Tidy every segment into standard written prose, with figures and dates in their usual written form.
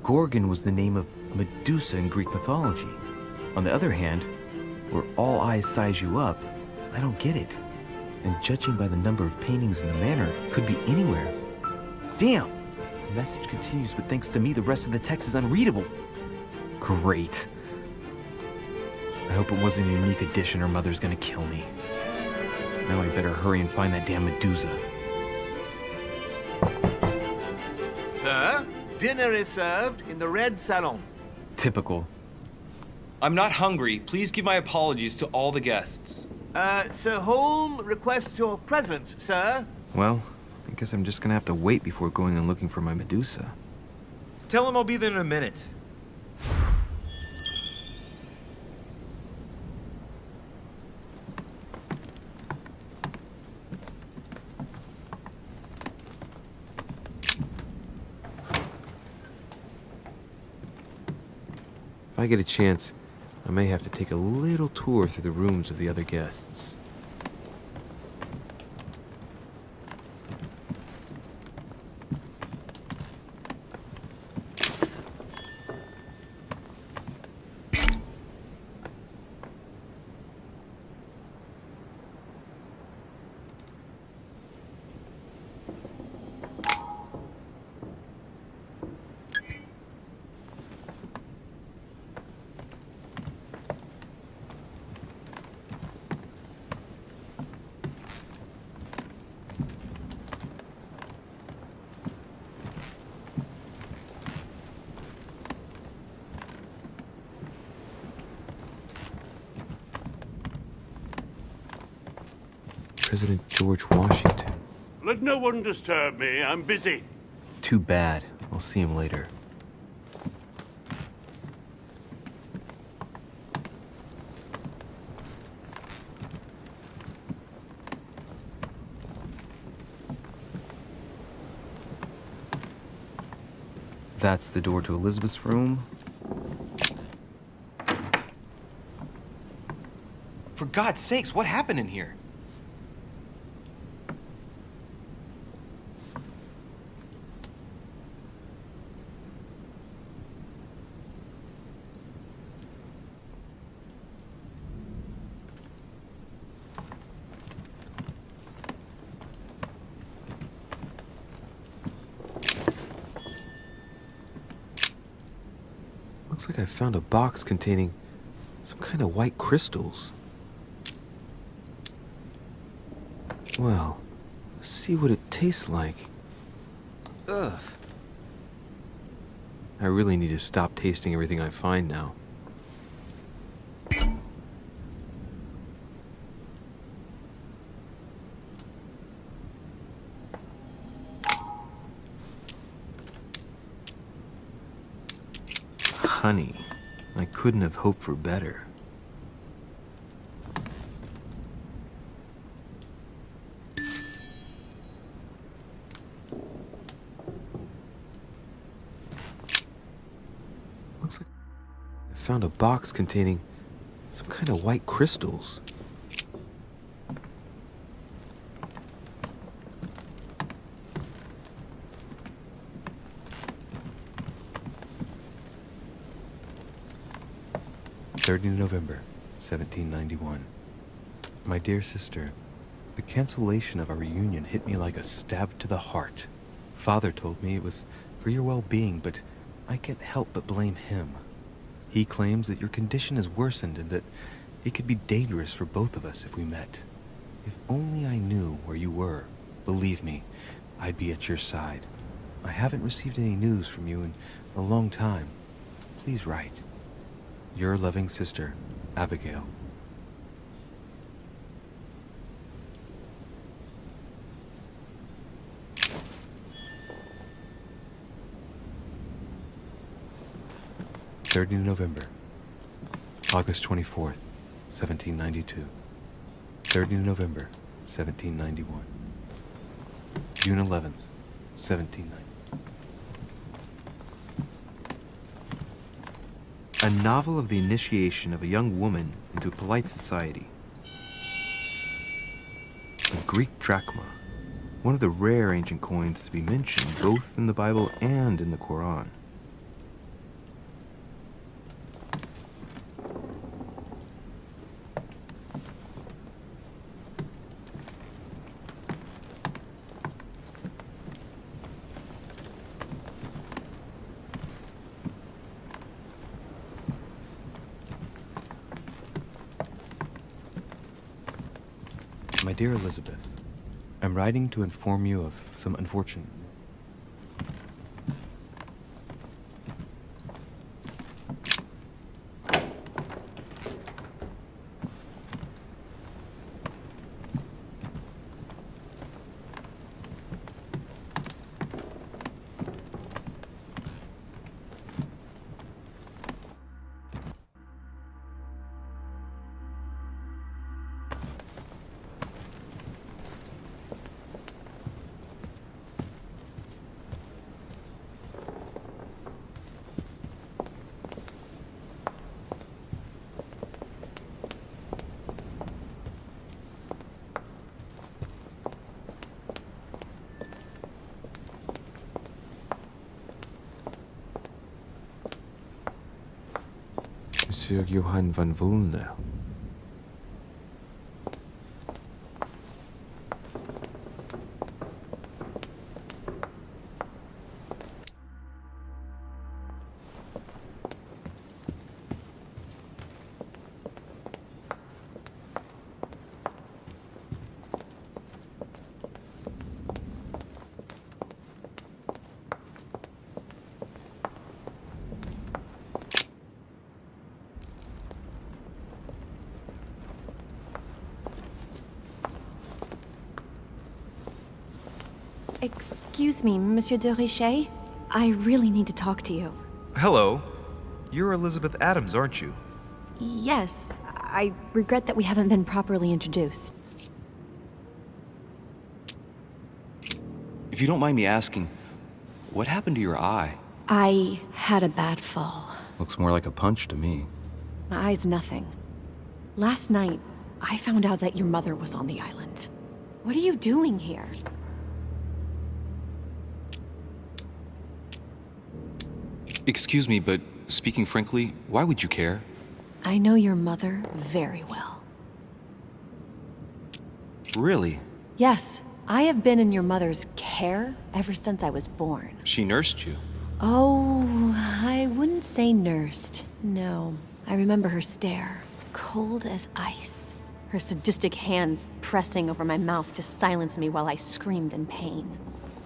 Gorgon was the name of Medusa in Greek mythology. On the other hand, where all eyes size you up, I don't get it. And judging by the number of paintings in the manor, it could be anywhere. Damn! The message continues, but thanks to me, the rest of the text is unreadable. Great. I hope it wasn't a unique edition or Mother's gonna kill me. Now I better hurry and find that damn Medusa. Sir, dinner is served in the red salon. Typical. I'm not hungry. Please give my apologies to all the guests. Sir Holm requests your presence, sir. Well, I guess I'm just gonna have to wait before going and looking for my Medusa. Tell him I'll be there in a minute. If I get a chance, I may have to take a little tour through the rooms of the other guests. President George Washington. Let no one disturb me. I'm busy. Too bad. I'll see him later. That's the door to Elizabeth's room. For God's sakes, what happened in here? Looks like I found a box containing some kind of white crystals. Well, let's see what it tastes like. Ugh. I really need to stop tasting everything I find now. Honey. I couldn't have hoped for better. Looks like I found a box containing some kind of white crystals. November 1791. My dear sister, the cancellation of our reunion hit me like a stab to the heart. Father told me it was for your well-being, but I can't help but blame him. He claims that your condition has worsened and that it could be dangerous for both of us if we met. If only I knew where you were, believe me, I'd be at your side. I haven't received any news from you in a long time. Please write. Your loving sister, Abigail. November, August 24th, 1792. November, 1791. June 11th, 1790. A novel of the initiation of a young woman into polite society. A Greek drachma, one of the rare ancient coins to be mentioned both in the Bible and in the Quran. My dear Elizabeth, I'm writing to inform you of some unfortunate... Monsieur Johann van Vulner. Excuse me, Monsieur de Richet? I really need to talk to you. Hello. You're Elizabeth Adams, aren't you? Yes, I regret that we haven't been properly introduced. If you don't mind me asking, what happened to your eye? I had a bad fall. Looks more like a punch to me. My eye's nothing. Last night, I found out that your mother was on the island. What are you doing here? Excuse me, but speaking frankly, why would you care? I know your mother very well. Really? Yes, I have been in your mother's care ever since I was born. She nursed you? Oh, I wouldn't say nursed. No. I remember her stare, cold as ice. Her sadistic hands pressing over my mouth to silence me while I screamed in pain.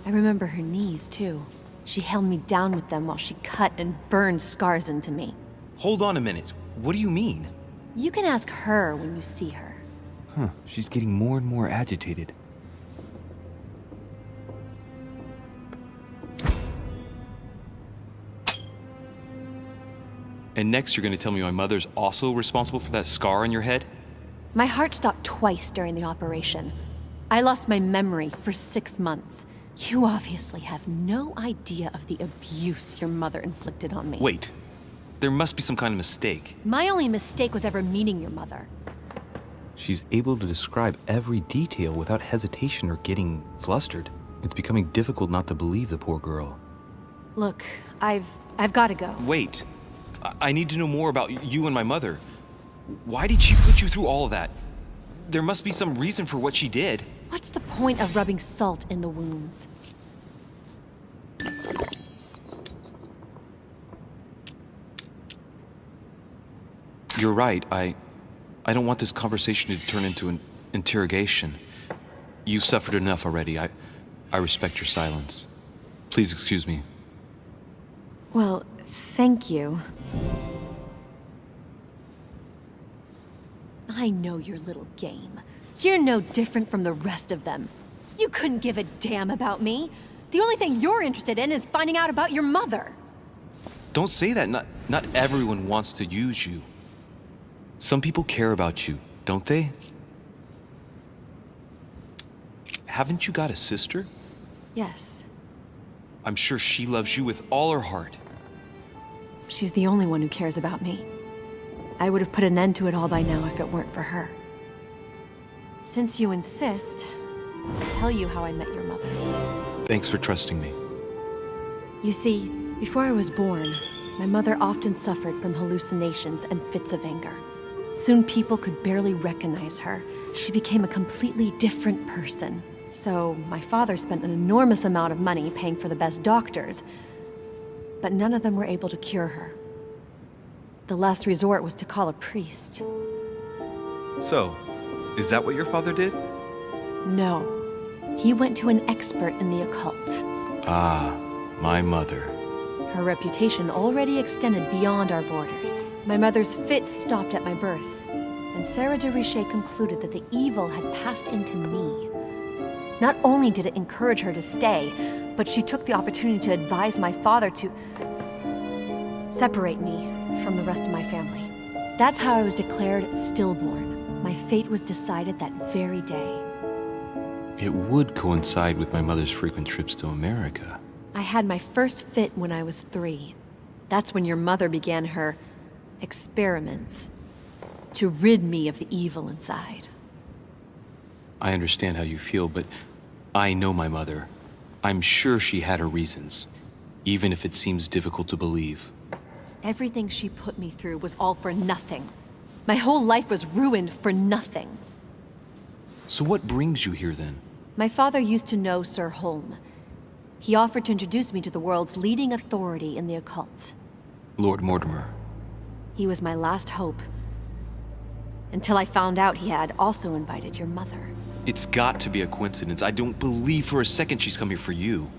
I remember her knees, too. She held me down with them while she cut and burned scars into me. Hold on a minute. What do you mean? You can ask her when you see her. Huh, she's getting more and more agitated. And next you're gonna tell me my mother's also responsible for that scar on your head? My heart stopped twice during the operation. I lost my memory for 6 months. You obviously have no idea of the abuse your mother inflicted on me. Wait. There must be some kind of mistake. My only mistake was ever meeting your mother. She's able to describe every detail without hesitation or getting flustered. It's becoming difficult not to believe the poor girl. Look, I've got to go. Wait. I need to know more about you and my mother. Why did she put you through all of that? There must be some reason for what she did. What's the point of rubbing salt in the wounds? You're right. I don't want this conversation to turn into an interrogation. You've suffered enough already. I respect your silence. Please excuse me. Well, thank you. I know your little game. You're no different from the rest of them. You couldn't give a damn about me. The only thing you're interested in is finding out about your mother. Don't say that. Not everyone wants to use you. Some people care about you, don't they? Haven't you got a sister? Yes. I'm sure she loves you with all her heart. She's the only one who cares about me. I would have put an end to it all by now if it weren't for her. Since you insist, I'll tell you how I met your mother. Thanks for trusting me. You see, before I was born, my mother often suffered from hallucinations and fits of anger. Soon people could barely recognize her. She became a completely different person. So my father spent an enormous amount of money paying for the best doctors, but none of them were able to cure her. The last resort was to call a priest. So, is that what your father did? No. He went to an expert in the occult. Ah, my mother. Her reputation already extended beyond our borders. My mother's fits stopped at my birth, and Sarah de Richet concluded that the evil had passed into me. Not only did it encourage her to stay, but she took the opportunity to advise my father to separate me from the rest of my family. That's how I was declared stillborn. My fate was decided that very day. It would coincide with my mother's frequent trips to America. I had my first fit when I was 3. That's when your mother began her experiments to rid me of the evil inside. I understand how you feel, but I know my mother. I'm sure she had her reasons, even if it seems difficult to believe. Everything she put me through was all for nothing. My whole life was ruined for nothing. So what brings you here then? My father used to know Sir Holm. He offered to introduce me to the world's leading authority in the occult. Lord Mortimer. He was my last hope. Until I found out he had also invited your mother. It's got to be a coincidence. I don't believe for a second she's come here for you.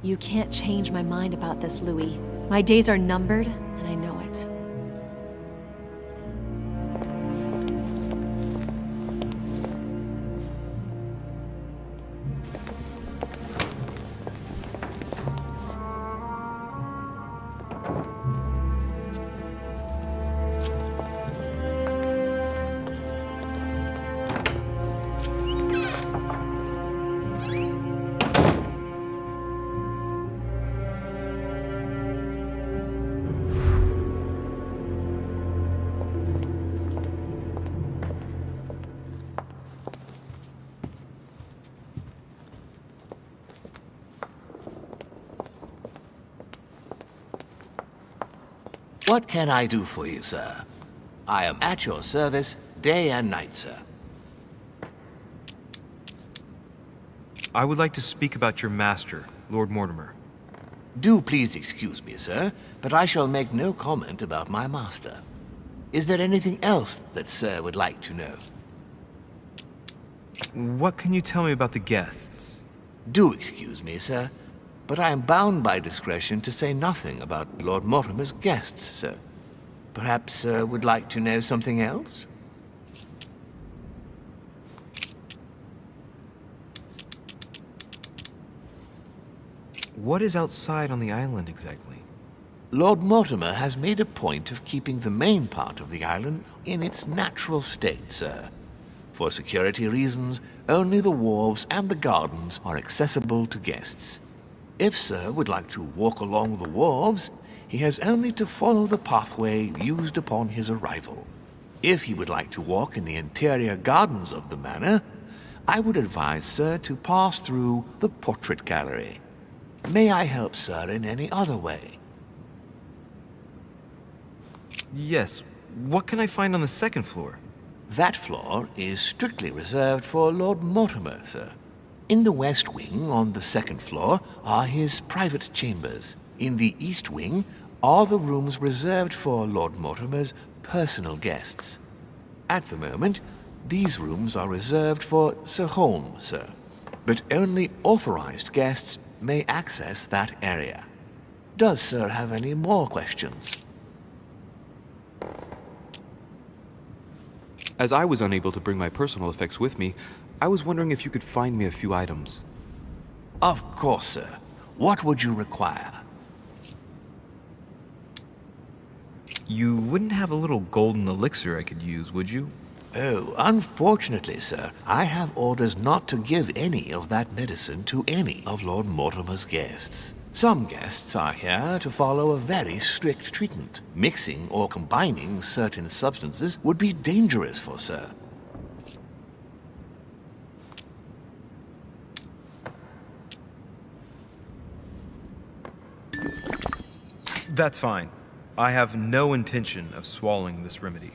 You can't change my mind about this, Louis. My days are numbered, and I know it. What can I do for you, sir? I am at your service, day and night, sir. I would like to speak about your master, Lord Mortimer. Do please excuse me, sir, but I shall make no comment about my master. Is there anything else that sir would like to know? What can you tell me about the guests? Do excuse me, sir, but I am bound by discretion to say nothing about Lord Mortimer's guests, sir. Perhaps sir would like to know something else? What is outside on the island exactly? Lord Mortimer has made a point of keeping the main part of the island in its natural state, sir. For security reasons, only the wharves and the gardens are accessible to guests. If sir would like to walk along the wharves, he has only to follow the pathway used upon his arrival. If he would like to walk in the interior gardens of the manor, I would advise sir to pass through the portrait gallery. May I help sir in any other way? Yes. What can I find on the second floor? That floor is strictly reserved for Lord Mortimer, sir. In the west wing, on the second floor, are his private chambers. In the east wing are the rooms reserved for Lord Mortimer's personal guests. At the moment, these rooms are reserved for Sir Holm, sir. But only authorized guests may access that area. Does sir have any more questions? As I was unable to bring my personal effects with me, I was wondering if you could find me a few items. Of course, sir. What would you require? You wouldn't have a little golden elixir I could use, would you? Oh, unfortunately, sir, I have orders not to give any of that medicine to any of Lord Mortimer's guests. Some guests are here to follow a very strict treatment. Mixing or combining certain substances would be dangerous for sir. That's fine. I have no intention of swallowing this remedy.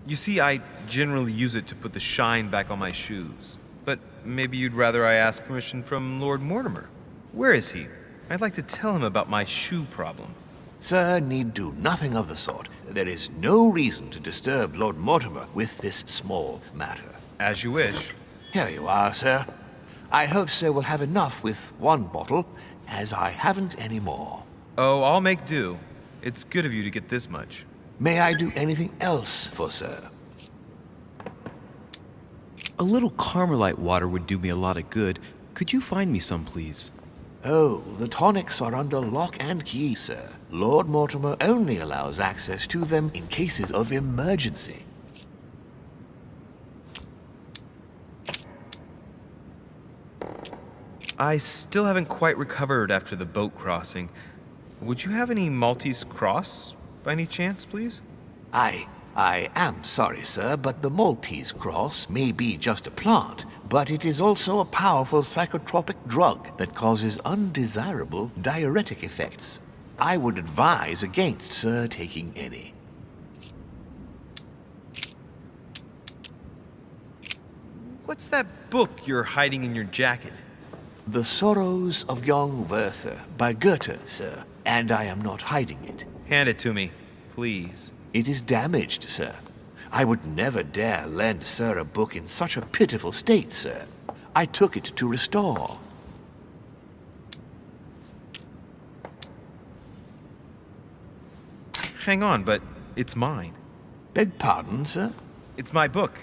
You see, I generally use it to put the shine back on my shoes. But maybe you'd rather I ask permission from Lord Mortimer. Where is he? I'd like to tell him about my shoe problem. Sir need do nothing of the sort. There is no reason to disturb Lord Mortimer with this small matter. As you wish. Here you are, sir. I hope sir will have enough with one bottle, as I haven't any more. Oh, I'll make do. It's good of you to get this much. May I do anything else for sir? A little Carmelite water would do me a lot of good. Could you find me some, please? Oh, the tonics are under lock and key, sir. Lord Mortimer only allows access to them in cases of emergency. I still haven't quite recovered after the boat crossing. Would you have any Maltese cross, by any chance, please? I am sorry, sir, but the Maltese cross may be just a plant, but it is also a powerful psychotropic drug that causes undesirable diuretic effects. I would advise against, sir, taking any. What's that book you're hiding in your jacket? The Sorrows of Young Werther by Goethe, sir, and I am not hiding it. Hand it to me, please. It is damaged, sir. I would never dare lend sir a book in such a pitiful state, sir. I took it to restore. Hang on, but it's mine. Beg pardon, sir? It's my book.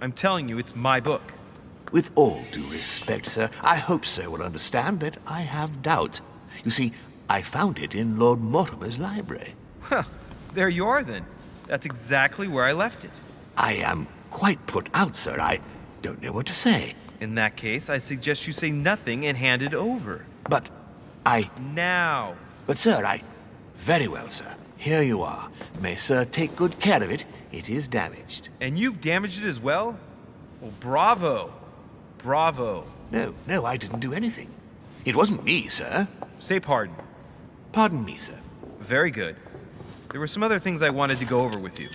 I'm telling you, it's my book. With all due respect, sir, I hope sir will understand that I have doubt. You see, I found it in Lord Mortimer's library. Huh, there you are then. That's exactly where I left it. I am quite put out, sir. I don't know what to say. In that case, I suggest you say nothing and hand it over. But Now! But sir, Very well, sir. Here you are. May sir take good care of it. It is damaged. And you've damaged it as well? Well, bravo. Bravo. No, I didn't do anything. It wasn't me, sir. Say pardon. Pardon me, sir. Very good. There were some other things I wanted to go over with you.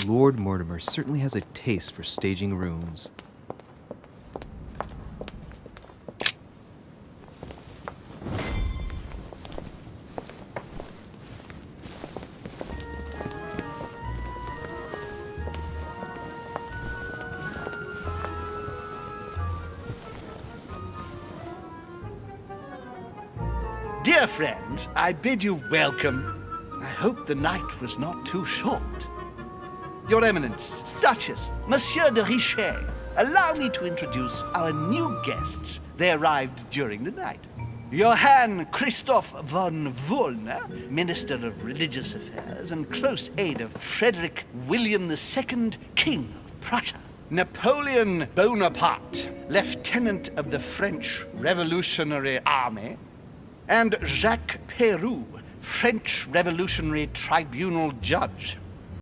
Lord Mortimer certainly has a taste for staging rooms. Dear friends, I bid you welcome. I hope the night was not too short. Your Eminence, Duchess, Monsieur de Richet, allow me to introduce our new guests. They arrived during the night. Johann Christoph von Wollner, Minister of Religious Affairs and close aide of Frederick William II, King of Prussia. Napoleon Bonaparte, Lieutenant of the French Revolutionary Army. And Jacques Peroux, French Revolutionary Tribunal Judge.